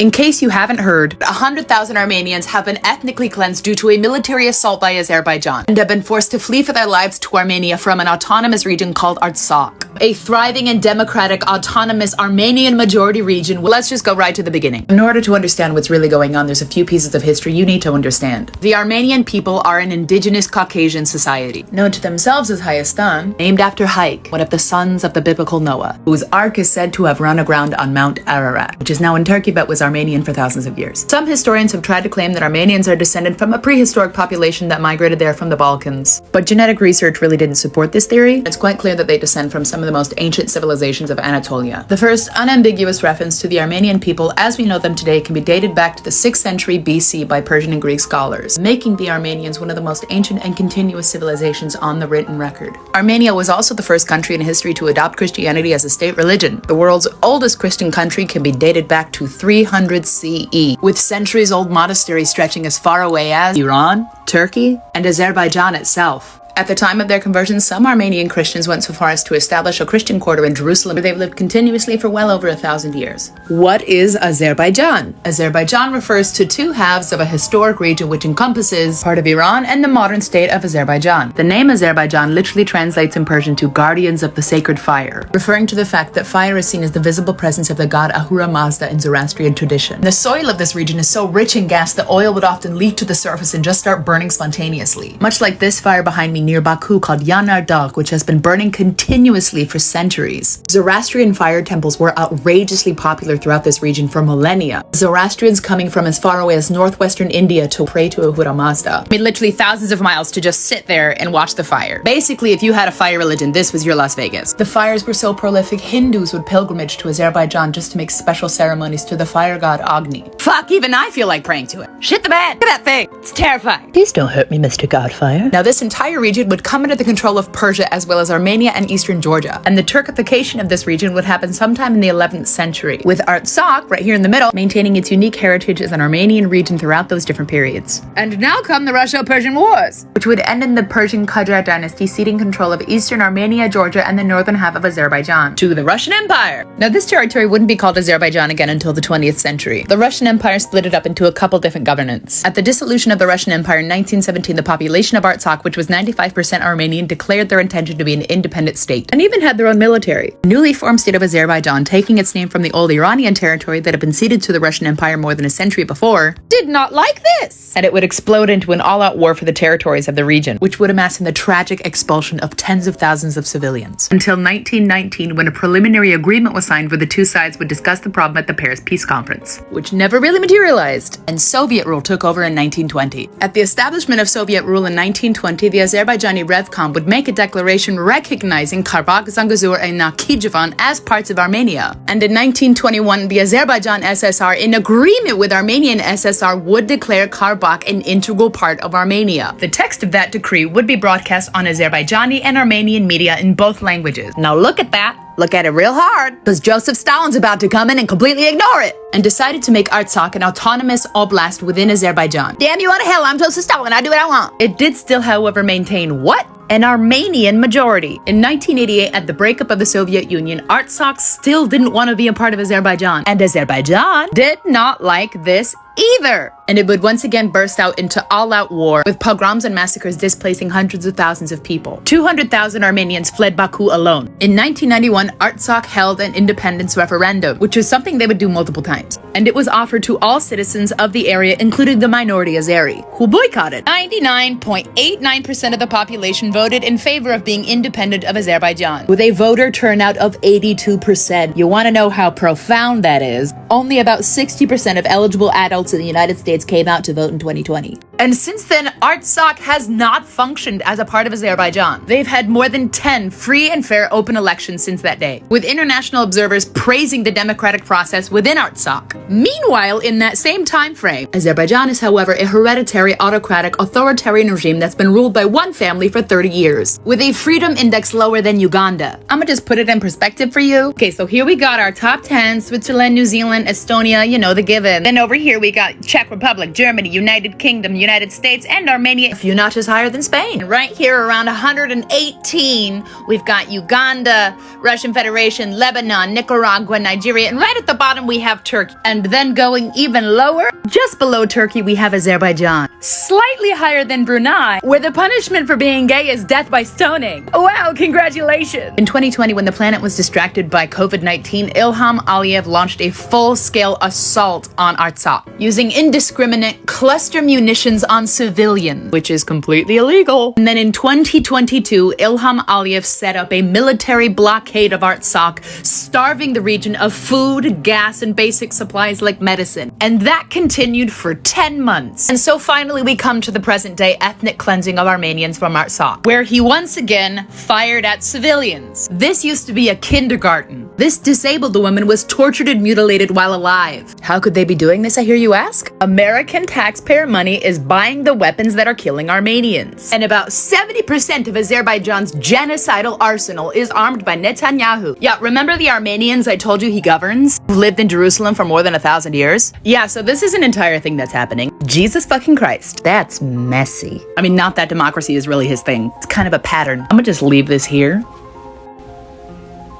In case you haven't heard, 100,000 Armenians have been ethnically cleansed due to a military assault by Azerbaijan and have been forced to flee for their lives to Armenia from an autonomous region called Artsakh, a thriving and democratic autonomous Armenian majority region. Well, let's just go right to the beginning. In order to understand what's really going on, there's a few pieces of history you need to understand. The Armenian people are an indigenous Caucasian society, known to themselves as Hayastan, named after Haik, one of the sons of the biblical Noah, whose ark is said to have run aground on Mount Ararat, which is now in Turkey but was Armenian for thousands of years. Some historians have tried to claim that Armenians are descended from a prehistoric population that migrated there from the Balkans, but genetic research really didn't support this theory. It's quite clear that they descend from some of the most ancient civilizations of Anatolia. The first unambiguous reference to the Armenian people as we know them today can be dated back to the 6th century BC by Persian and Greek scholars, making the Armenians one of the most ancient and continuous civilizations on the written record. Armenia was also the first country in history to adopt Christianity as a state religion. The world's oldest Christian country can be dated back to 300 CE, with centuries-old monasteries stretching as far away as Iran, Turkey, and Azerbaijan itself. At the time of their conversion, some Armenian Christians went so far as to establish a Christian quarter in Jerusalem, where they've lived continuously for well over 1,000 years. What is Azerbaijan? Azerbaijan refers to two halves of a historic region which encompasses part of Iran and the modern state of Azerbaijan. The name Azerbaijan literally translates in Persian to guardians of the sacred fire, referring to the fact that fire is seen as the visible presence of the god Ahura Mazda in Zoroastrian tradition. The soil of this region is so rich in gas that oil would often leak to the surface and just start burning spontaneously. Much like this fire behind me near Baku called Artakh, which has been burning continuously for centuries. Zoroastrian fire temples were outrageously popular throughout this region for millennia. Zoroastrians coming from as far away as northwestern India to pray to Ahura Mazda. I mean, literally thousands of miles to just sit there and watch the fire. Basically, if you had a fire religion, this was your Las Vegas. The fires were so prolific, Hindus would pilgrimage to Azerbaijan just to make special ceremonies to the fire god Agni. Fuck, even I feel like praying to it. Shit the bed! Look at that thing! It's terrifying. Please don't hurt me, Mr. Godfire. Now, this entire region would come under the control of Persia as well as Armenia and eastern Georgia, and the Turkification of this region would happen sometime in the 11th century, with Artsakh, right here in the middle, maintaining its unique heritage as an Armenian region throughout those different periods. And now come the Russo-Persian Wars, which would end in the Persian Qajar dynasty ceding control of eastern Armenia, Georgia, and the northern half of Azerbaijan to the Russian Empire. Now, this territory wouldn't be called Azerbaijan again until the 20th century. The Russian Empire split it up into a couple different governments. At the dissolution of the Russian Empire in 1917, the population of Artsakh, which was 95% Armenian, declared their intention to be an independent state, and even had their own military. The newly formed state of Azerbaijan, taking its name from the old Iranian territory that had been ceded to the Russian Empire more than a century before, did not like this, and it would explode into an all-out war for the territories of the region, which would amass in the tragic expulsion of tens of thousands of civilians. Until 1919, when a preliminary agreement was signed where the two sides would discuss the problem at the Paris Peace Conference, which never really materialized, and Soviet rule took over in 1920. At the establishment of Soviet rule in 1920, the Azerbaijani Revcom would make a declaration recognizing Karabakh, Zangezur, and Nakhchivan as parts of Armenia. And in 1921, the Azerbaijan SSR, in agreement with Armenian SSR, would declare Karabakh an integral part of Armenia. The text of that decree would be broadcast on Azerbaijani and Armenian media in both languages. Now look at that. Look at it real hard, because Joseph Stalin's about to come in and completely ignore it, and decided to make Artsakh an autonomous oblast within Azerbaijan. Damn you to hell, I'm Joseph Stalin, I do what I want. It did still, however, maintain what? An Armenian majority. In 1988, at the breakup of the Soviet Union, Artsakh still didn't want to be a part of Azerbaijan, and Azerbaijan did not like this either. And it would once again burst out into all-out war, with pogroms and massacres displacing hundreds of thousands of people. 200,000 Armenians fled Baku alone. In 1991, Artsakh held an independence referendum, which was something they would do multiple times. And it was offered to all citizens of the area, including the minority Azeri, who boycotted. 99.89% of the population voted in favor of being independent of Azerbaijan, with a voter turnout of 82%. You want to know how profound that is? Only about 60% of eligible adults in the United States came out to vote in 2020. And since then, Artsakh has not functioned as a part of Azerbaijan. They've had more than 10 free and fair open elections since that day, with international observers praising the democratic process within Artsakh. Meanwhile, in that same time frame, Azerbaijan is, however, a hereditary, autocratic, authoritarian regime that's been ruled by one family for 30 years, with a freedom index lower than Uganda. I'ma just put it in perspective for you. Okay, so here we got our top 10, Switzerland, New Zealand, Estonia, you know, the given. Then over here we got Czech Republic, Germany, United Kingdom, United United States and Armenia, a few notches higher than Spain. And right here around 118, we've got Uganda, Russian Federation, Lebanon, Nicaragua, Nigeria, and right at the bottom we have Turkey. And then going even lower, just below Turkey, we have Azerbaijan. Slightly higher than Brunei, where the punishment for being gay is death by stoning. Wow, congratulations! In 2020, when the planet was distracted by COVID-19, Ilham Aliyev launched a full-scale assault on Artsakh, using indiscriminate cluster munitions on civilians, which is completely illegal. And then in 2022, Ilham Aliyev set up a military blockade of Artsakh, starving the region of food, gas, and basic supplies like medicine. And that continued for 10 months. And so finally we come to the present day ethnic cleansing of Armenians from Artsakh, where he once again fired at civilians. This used to be a kindergarten. This disabled woman was tortured and mutilated while alive. How could they be doing this, I hear you ask? American taxpayer money is buying the weapons that are killing Armenians. And about 70% of Azerbaijan's genocidal arsenal is armed by Netanyahu. Yeah, remember the Armenians I told you he governs? Who lived in Jerusalem for more than 1,000 years? Yeah, so this is an entire thing that's happening. Jesus fucking Christ. That's messy. I mean, not that democracy is really his thing. It's kind of a pattern. I'm gonna just leave this here.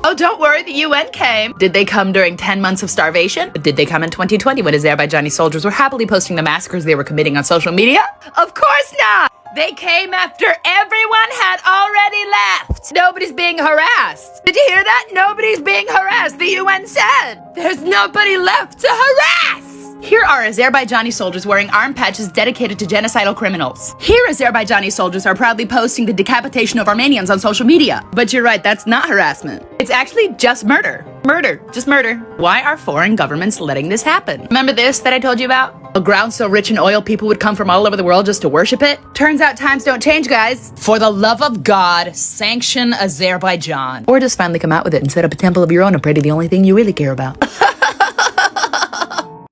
Oh, don't worry, the UN came. Did they come during 10 months of starvation? Did they come in 2020 when Azerbaijani soldiers were happily posting the massacres they were committing on social media? Of course not! They came after everyone had already left. Nobody's being harassed. Did you hear that? Nobody's being harassed. The UN said there's nobody left to harass. Here are Azerbaijani soldiers wearing arm patches dedicated to genocidal criminals. Here Azerbaijani soldiers are proudly posting the decapitation of Armenians on social media. But you're right, that's not harassment. It's actually just murder. Murder. Just murder. Why are foreign governments letting this happen? Remember this that I told you about? A ground so rich in oil people would come from all over the world just to worship it? Turns out times don't change, guys. For the love of God, sanction Azerbaijan. Or just finally come out with it and set up a temple of your own and pray to the only thing you really care about.